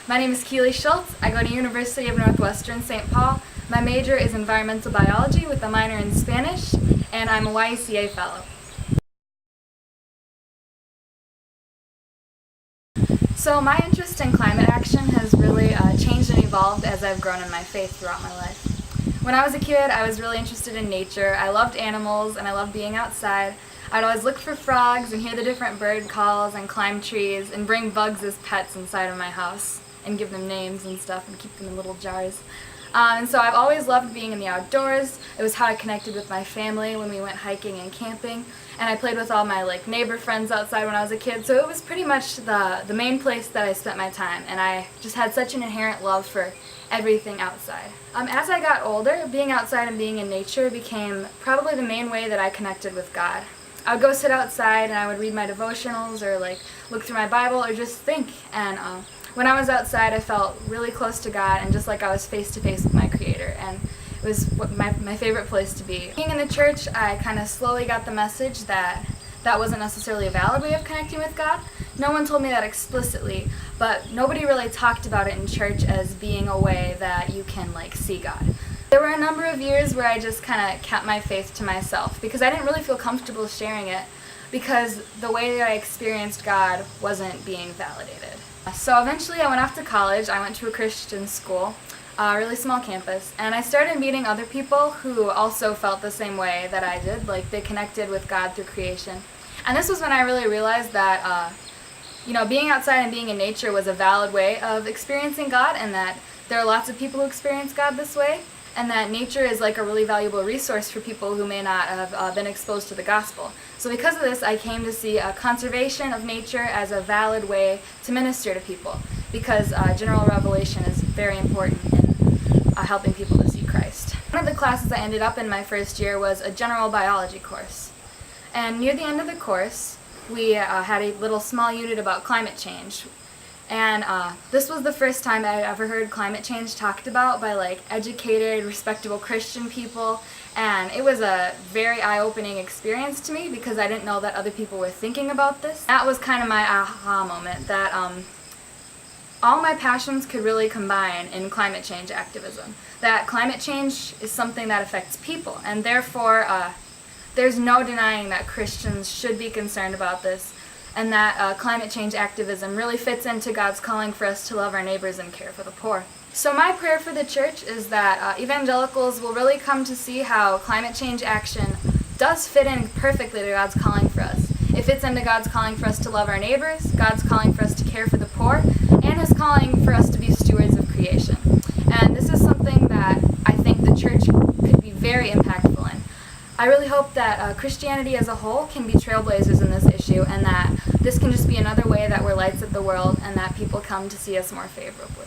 My name is Keely Schultz. I go to University of Northwestern, St. Paul. My major is environmental biology with a minor in Spanish, and I'm a YECA fellow. So my interest in climate action has really changed and evolved as I've grown in my faith throughout my life. When I was a kid, I was really interested in nature. I loved animals and I loved being outside. I'd always look for frogs and hear the different bird calls and climb trees and bring bugs as pets inside of my house and give them names and stuff and keep them in little jars. And so I've always loved being in the outdoors. It was how I connected with my family when we went hiking and camping. And I played with all my neighbor friends outside when I was a kid. So it was pretty much the main place that I spent my time. And I just had such an inherent love for everything outside. As I got older, being outside and being in nature became probably the main way that I connected with God. I would go sit outside and I would read my devotionals or look through my Bible or just think. And when I was outside, I felt really close to God and just like I was face to face with my Creator. And it was my favorite place to be. Being in the church, I kind of slowly got the message that that wasn't necessarily a valid way of connecting with God. No one told me that explicitly, but nobody really talked about it in church as being a way that you can see God. There were a number of years where I just kind of kept my faith to myself because I didn't really feel comfortable sharing it because the way that I experienced God wasn't being validated. So eventually I went off to college. I went to a Christian school, a really small campus, and I started meeting other people who also felt the same way that I did, they connected with God through creation. And this was when I really realized that being outside and being in nature was a valid way of experiencing God, and that there are lots of people who experience God this way, and that nature is a really valuable resource for people who may not have been exposed to the gospel. So because of this, I came to see conservation of nature as a valid way to minister to people, because general revelation is very important in helping people to see Christ. One of the classes I ended up in my first year was a general biology course. And near the end of the course, we had a little small unit about climate change. And this was the first time I ever heard climate change talked about by educated, respectable Christian people. And it was a very eye-opening experience to me because I didn't know that other people were thinking about this. That was kind of my aha moment, that all my passions could really combine in climate change activism. That climate change is something that affects people, and therefore there's no denying that Christians should be concerned about this, and that climate change activism really fits into God's calling for us to love our neighbors and care for the poor. So my prayer for the church is that evangelicals will really come to see how climate change action does fit in perfectly to God's calling for us. It fits into God's calling for us to love our neighbors, God's calling for us to care for the poor, and His calling for us to be stewards of creation. And this is something that I think the church could be very impactful in. I really hope that Christianity as a whole can be trailblazers in this issue, and that this can just be another way that we're lights of the world and that people come to see us more favorably.